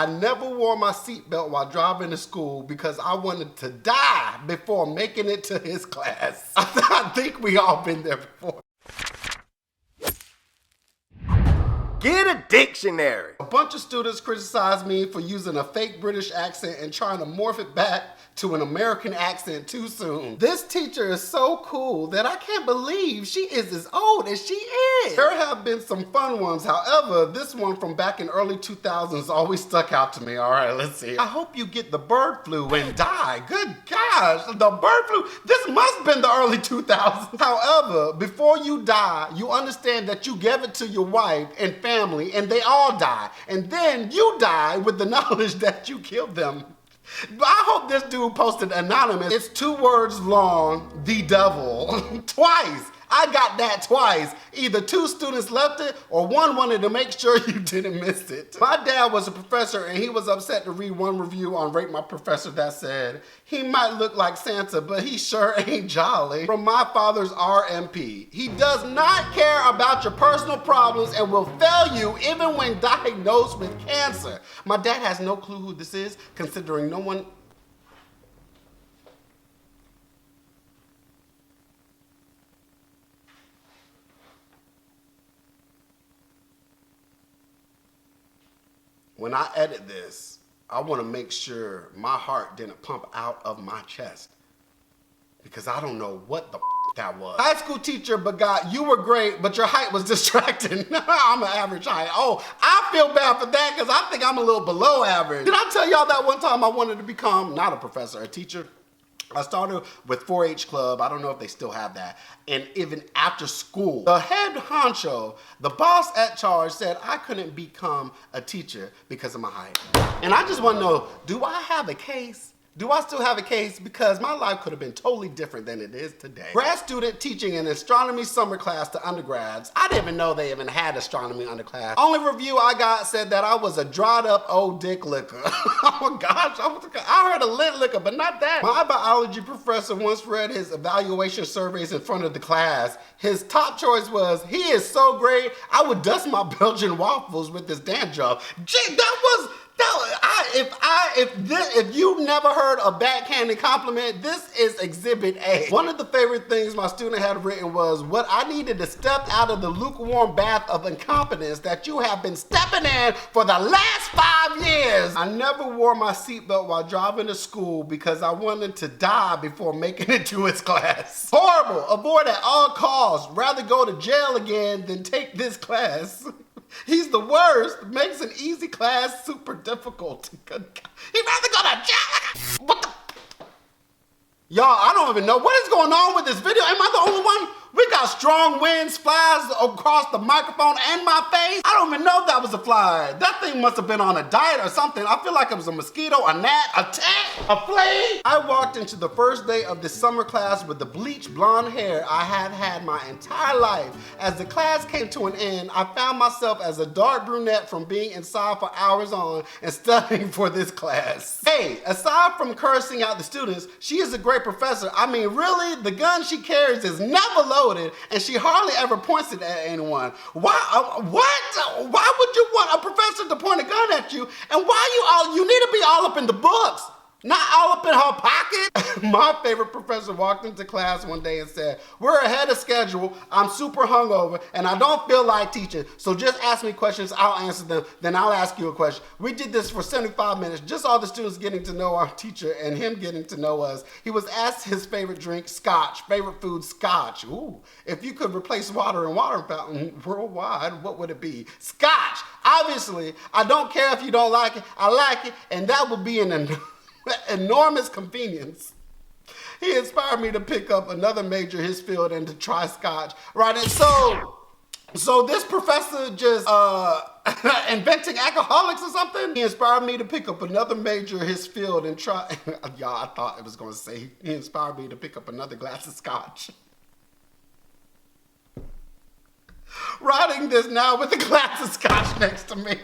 I never wore my seatbelt while driving to school because I wanted to die before making it to his class. I think we all been there before. Get a dictionary. A bunch of students criticized me for using a fake British accent and trying to morph it back to an American accent too soon. This teacher is so cool that I can't believe she is as old as she is. There have been some fun ones. However, this one from back in early 2000s always stuck out to me. All right, let's see. I hope you get the bird flu and die. Good gosh, the bird flu. This must have been the early 2000s. However, before you die, you understand that you gave it to your wife and family and they all die. And then you die with the knowledge that you killed them. But I hope this dude posted anonymous. It's 2 words long, the devil. Twice. I got that twice. Either 2 students left it or one wanted to make sure you didn't miss it. My dad was a professor and he was upset to read one review on Rate My Professor that said, he might look like Santa, but he sure ain't jolly. From my father's RMP. He does not care about your personal problems and will fail you even when diagnosed with cancer. My dad has no clue who this is, considering no one... When I edit this, I want to make sure my heart didn't pump out of my chest because I don't know what the that was. High school teacher, but God, you were great, but your height was distracting. I'm an average height. Oh, I feel bad for that because I think I'm a little below average. Did I tell y'all that one time I wanted to become, not a professor, a teacher? I started with 4-H club. I don't know if they still have that. And even after school, the head honcho, the boss at charge said I couldn't become a teacher because of my height. And I just want to know, do I have a case? Do I still have a case? Because my life could have been totally different than it is today. Grad student teaching an astronomy summer class to undergrads. I didn't even know they even had astronomy underclass. Only review I got said that I was a dried up old dick licker. Oh my gosh, I heard a lint licker, but not that. My biology professor once read his evaluation surveys in front of the class. His top choice was, he is so great, I would dust my Belgian waffles with this dandruff. Gee, if you never heard a backhanded compliment, this is exhibit A. One of the favorite things my student had written was, what I needed to step out of the lukewarm bath of incompetence that you have been stepping in for the last 5 years. I never wore my seatbelt while driving to school because I wanted to die before making it to his class. Horrible, avoid at all costs. Rather go to jail again than take this class. He's the worst. Makes an easy class super difficult. He'd rather go to jail. What the? Y'all, I don't even know what is going on with this video. Am I the only one? We got strong winds, flies across the microphone and my face. I don't even know if that was a fly. That thing must have been on a diet or something. I feel like it was a mosquito, a gnat, a tick, a flea. I walked into the first day of this summer class with the bleached blonde hair I have had my entire life. As the class came to an end, I found myself as a dark brunette from being inside for hours on and studying for this class. Hey, aside from cursing out the students, she is a great professor. I mean, really, the gun she carries is never loaded and she hardly ever points it at anyone. Why? What? Why would you want a professor to point a gun at you? And why you need to be all up in the books, not all up in her pocket? My favorite professor walked into class one day and said, we're ahead of schedule, I'm super hungover, and I don't feel like teaching, so just ask me questions, I'll answer them, then I'll ask you a question. We did this for 75 minutes, just all the students getting to know our teacher and him getting to know us. He was asked his favorite drink, scotch, favorite food, scotch. Ooh, if you could replace water and water fountain worldwide, what would it be? Scotch. Obviously, I don't care if you don't like it, I like it, and that would be an enormous convenience. He inspired me to pick up another major in his field and to try scotch. Right, and so this professor just inventing alcoholics or something? He inspired me to pick up another major in his field and try. Y'all, I thought it was gonna say he inspired me to pick up another glass of scotch. Writing this now with a glass of scotch next to me.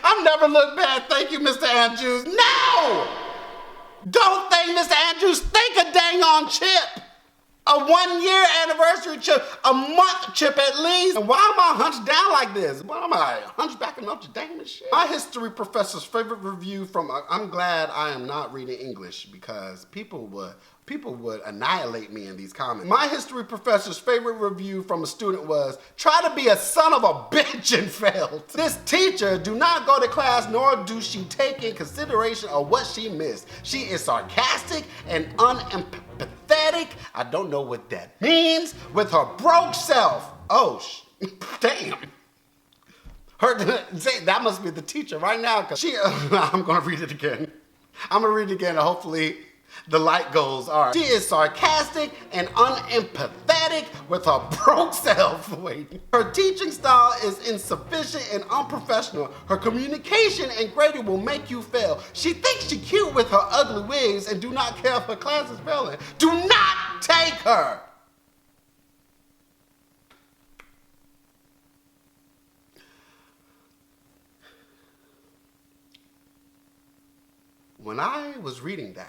I've never looked bad, thank you, Mr. Andrews. No! Don't thank Mr. Andrews, thank a dang on chip. A 1 year anniversary chip, a month chip at least. And why am I hunched down like this? What am I, hunchback of Notre Dame and shit? My history professor's favorite review from, I'm glad I am not reading English because people would annihilate me in these comments. My history professor's favorite review from a student was, try to be a son of a bitch and failed. This teacher do not go to class nor do she take in consideration of what she missed. She is sarcastic and unempathetic. I don't know what that means. With her broke self. Oh, damn. That must be the teacher right now. Cause I'm gonna read it again. I'm gonna read it again and hopefully the light goes. All right. She is sarcastic and unempathetic with her broke self. Wait. Her teaching style is insufficient and unprofessional. Her communication and grading will make you fail. She thinks she's cute with her ugly wigs and do not care if her class is failing. Do not take her. When I was reading that,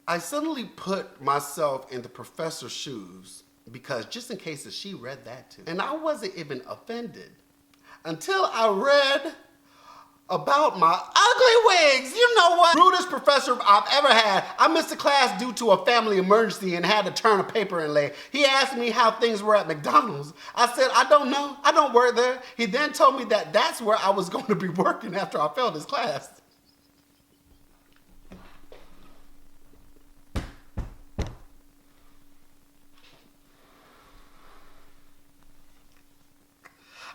I suddenly put myself in the professor's shoes because just in case that she read that too. And I wasn't even offended until I read about my ugly wigs. You know what? Rudest professor I've ever had. I missed a class due to a family emergency and had to turn a paper in late. He asked me how things were at McDonald's. I said, I don't know. I don't work there. He then told me that that's where I was going to be working after I failed his class.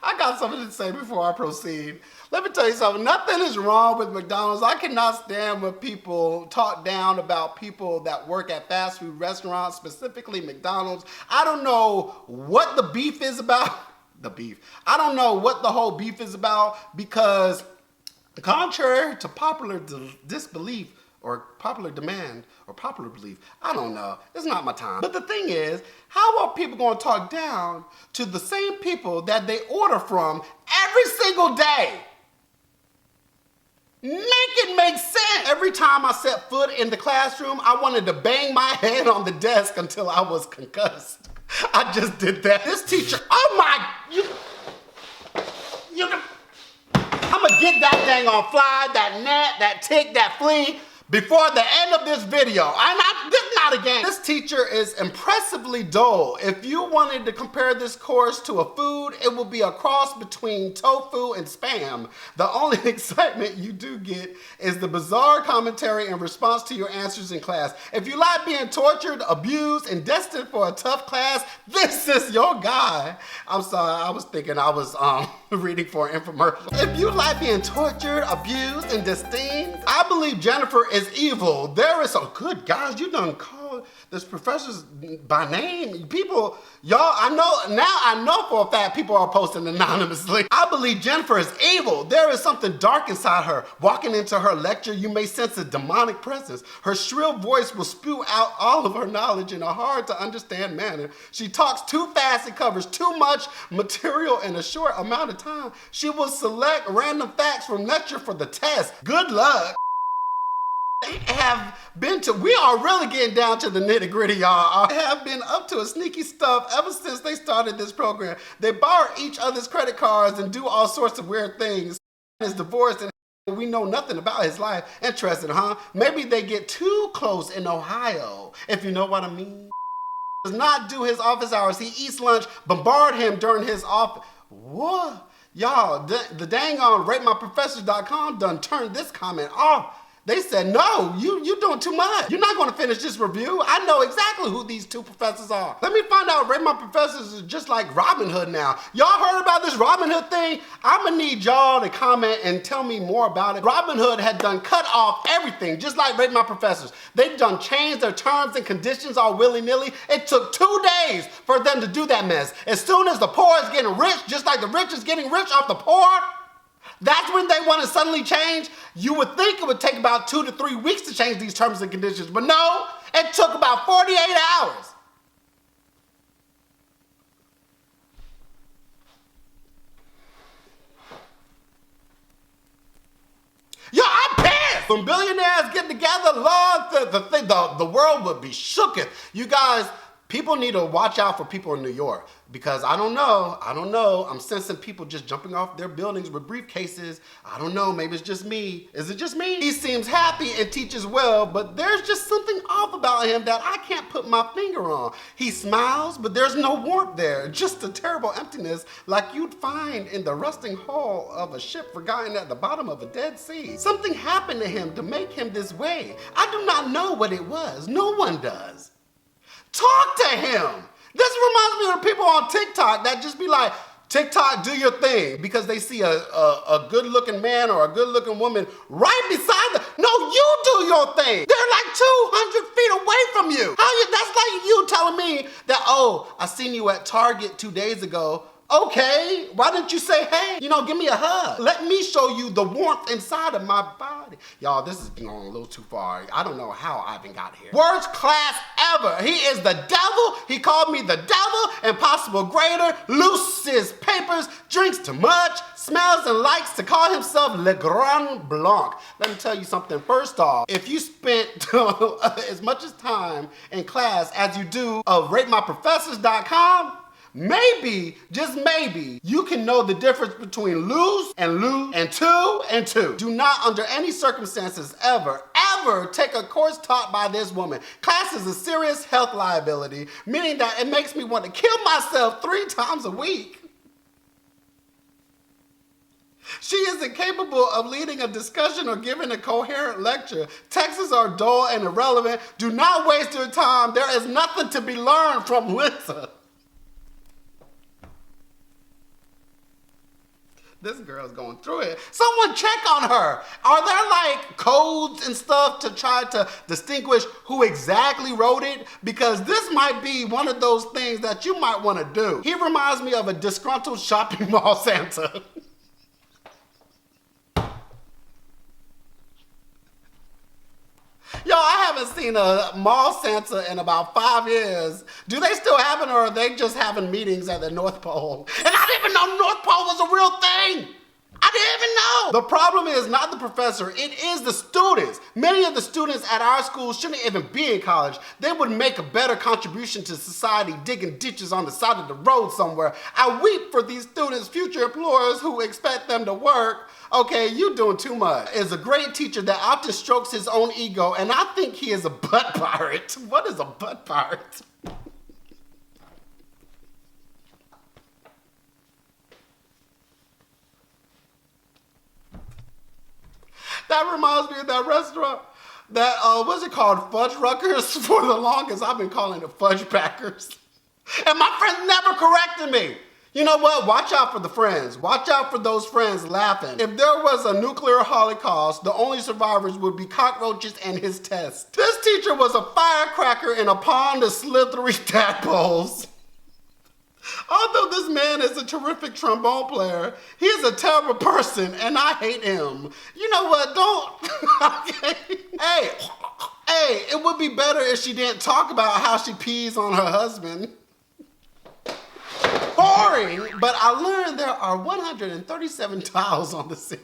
I got something to say before I proceed. Let me tell you something. Nothing is wrong with McDonald's. I cannot stand when people talk down about people that work at fast food restaurants, specifically McDonald's. I don't know what the beef is about. I don't know what the whole beef is about because contrary to popular disbelief, or popular demand, or popular belief. I don't know. It's not my time. But the thing is, how are people going to talk down to the same people that they order from every single day? Make it make sense. Every time I set foot in the classroom, I wanted to bang my head on the desk until I was concussed. I just did that. This teacher, oh my, I'm gonna get that dang on fly, that gnat, that tick, that flea, before the end of this video. Not again. This teacher is impressively dull. If you wanted to compare this course to a food, it will be a cross between tofu and Spam. The only excitement you do get is the bizarre commentary in response to your answers in class. If you like being tortured, abused, and destined for a tough class, this is your guy. I'm sorry, I was thinking I was reading for an infomercial. If you like being tortured, abused, and destined, I believe Jennifer is evil. There is some good guys. You done call this professor's by name. People, y'all, I know for a fact people are posting anonymously. I believe Jennifer is evil. There is something dark inside her. Walking into her lecture, you may sense a demonic presence. Her shrill voice will spew out all of her knowledge in a hard to understand manner. She talks too fast and covers too much material in a short amount of time. She will select random facts from lecture for the test. Good luck. We are really getting down to the nitty gritty, y'all. I have been up to a sneaky stuff ever since they started this program. They borrow each other's credit cards and do all sorts of weird things. He's divorced and we know nothing about his life. Interesting, huh? Maybe they get too close in Ohio, if you know what I mean. Does not do his office hours. He eats lunch, bombard him during his office. What? Y'all, the dang on ratemyprofessors.com done turned this comment off. They said, no, you doing too much. You're not gonna finish this review. I know exactly who these two professors are. Let me find out Rate My Professors is just like Robinhood now. Y'all heard about this Robinhood thing? I'm gonna need y'all to comment and tell me more about it. Robinhood had done cut off everything, just like Rate My Professors. They done changed their terms and conditions all willy-nilly. It took 2 days for them to do that mess. As soon as the poor is getting rich, just like the rich is getting rich off the poor, that's when they want to suddenly change. You would think it would take about 2 to 3 weeks to change these terms and conditions, but no, it took about 48 hours. Yo, I'm pissed. When billionaires get together, Lord, the world would be shooketh. You guys, people need to watch out for people in New York because I don't know. I'm sensing people just jumping off their buildings with briefcases. I don't know, maybe it's just me. Is it just me? He seems happy and teaches well, but there's just something off about him that I can't put my finger on. He smiles, but there's no warmth there. Just a terrible emptiness like you'd find in the rusting hull of a ship forgotten at the bottom of a dead sea. Something happened to him to make him this way. I do not know what it was. No one does. Talk to him. This reminds me of the people on TikTok that just be like, TikTok, do your thing, because they see a good-looking man or a good-looking woman right beside them. No, you do your thing. They're like 200 feet away from you. That's like you telling me that, oh, I seen you at Target 2 days ago. Okay, why didn't you say, hey, give me a hug. Let me show you the warmth inside of my body. Y'all, this is going a little too far. I don't know how I even got here. Worst class ever. He is the devil. He called me the devil, impossible grader, loses papers, drinks too much, smells and likes to call himself legrand, blanc. Let me tell you something. First off, if you spent as much time in class as you do of ratemyprofessors.com, maybe, just maybe, you can know the difference between lose and two. Do not, under any circumstances, ever take a course taught by this woman. Class is a serious health liability, meaning that it makes me want to kill myself 3 times a week. She is incapable of leading a discussion or giving a coherent lecture. Texts are dull and irrelevant. Do not waste your time. There is nothing to be learned from Lisa. This girl's going through it. Someone check on her. Are there like codes and stuff to try to distinguish who exactly wrote it? Because this might be one of those things that you might want to do. He reminds me of a disgruntled shopping mall Santa. Yo, I haven't seen a mall Santa in about 5 years. Do they still have it, or are they just having meetings at the North Pole? And I didn't even know North Pole was a real thing. I didn't even know. The problem is not the professor, it is the students. Many of the students at our school shouldn't even be in college. They would make a better contribution to society digging ditches on the side of the road somewhere. I weep for these students' future employers who expect them to work. Okay, you doing too much. Is a great teacher that often strokes his own ego, and I think he is a butt pirate. What is a butt pirate? That reminds me of that restaurant that, what's it called? Fudge Ruckers? For the longest, I've been calling it Fudge Packers. And my friends never corrected me. You know what? Watch out for the friends. Watch out for those friends laughing. If there was a nuclear holocaust, the only survivors would be cockroaches and his test. This teacher was a firecracker in a pond of slithery tadpoles. Although this man is a terrific trombone player, he is a terrible person and I hate him. You know what? Okay. Hey, it would be better if she didn't talk about how she pees on her husband. Boring, but I learned there are 137 tiles on the sink.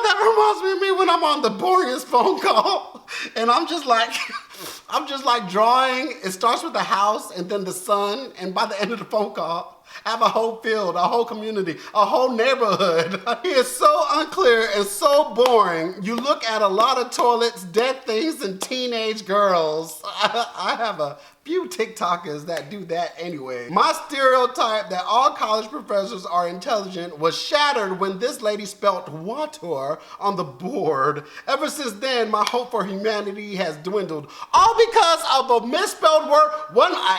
That reminds me of me when I'm on the boringest phone call, and I'm just like drawing. It starts with the house and then the sun, and by the end of the phone call, I have a whole field, a whole community, a whole neighborhood. He is so unclear and so boring. You look at a lot of toilets, dead things, and teenage girls. I have a few TikTokers that do that anyway. My stereotype that all college professors are intelligent was shattered when this lady spelt water on the board. Ever since then, my hope for humanity has dwindled. All because of a misspelled word.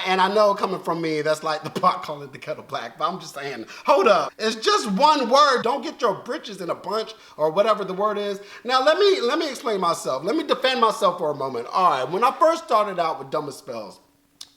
And I know coming from me, that's like the pot calling the kettle black, but I'm just saying, hold up. It's just one word. Don't get your britches in a bunch or whatever the word is. Now, let me explain myself. Let me defend myself for a moment. All right, when I first started out with Dumbest Spells,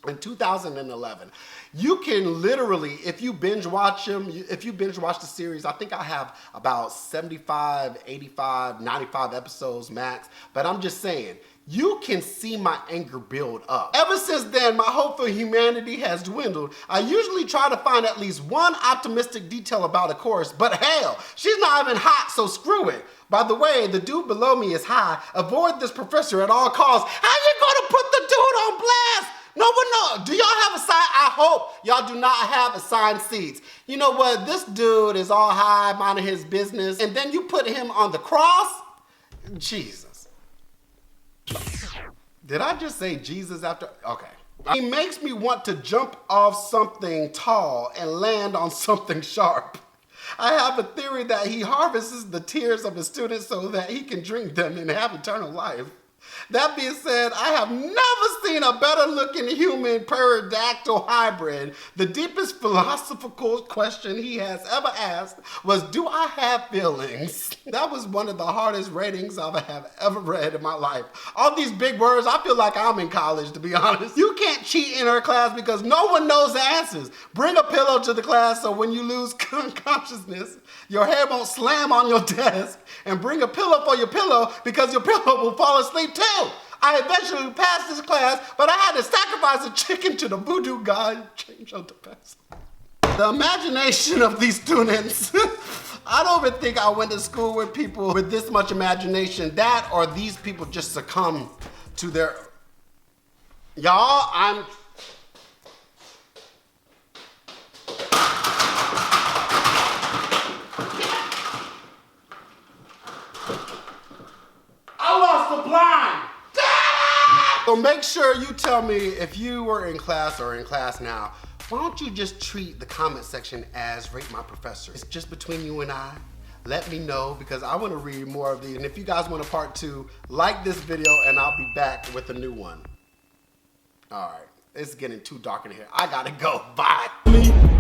in 2011, you can literally, if you binge watch the series, I think I have about 75, 85, 95 episodes max, but I'm just saying, You can see my anger build up. Ever since then, my hope for humanity has dwindled. I usually try to find at least one optimistic detail about a course, but hell, she's not even hot, so screw it. By the way, the dude below me is high. Avoid this professor at all costs. How you gonna put the dude on blast? No one knows. Do y'all have assigned? I hope y'all do not have assigned seats. You know what? This dude is all high, minding his business, and then you put him on the cross? Jesus. Did I just say Jesus after? Okay. He makes me want to jump off something tall and land on something sharp. I have a theory that he harvests the tears of his students so that he can drink them and have eternal life. That being said, I have never seen a better looking human pterodactyl hybrid. The deepest philosophical question he has ever asked was, do I have feelings? That was one of the hardest ratings I have ever read in my life. All these big words, I feel like I'm in college, to be honest. You can't cheat in her class because no one knows the answers. Bring a pillow to the class so when you lose consciousness, your head won't slam on your desk. And bring a pillow for your pillow because your pillow will fall asleep too. I eventually passed this class, but I had to sacrifice a chicken to the voodoo god. Change of the past. The imagination of these students. I don't even think I went to school with people with this much imagination. That or these people just succumb to their... Y'all, I lost the blind. So make sure you tell me if you were in class or in class now, why don't you just treat the comment section as Rate My Professor? It's just between you and I. Let me know because I want to read more of these. And if you guys want a part 2, like this video and I'll be back with a new one. All right, it's getting too dark in here. I gotta go, bye.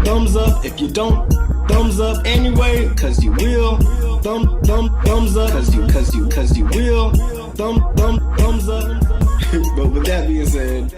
Thumbs up if you don't. Thumbs up anyway, cause you will. Thumbs up, cause you will. Thumbs up. But with that being said,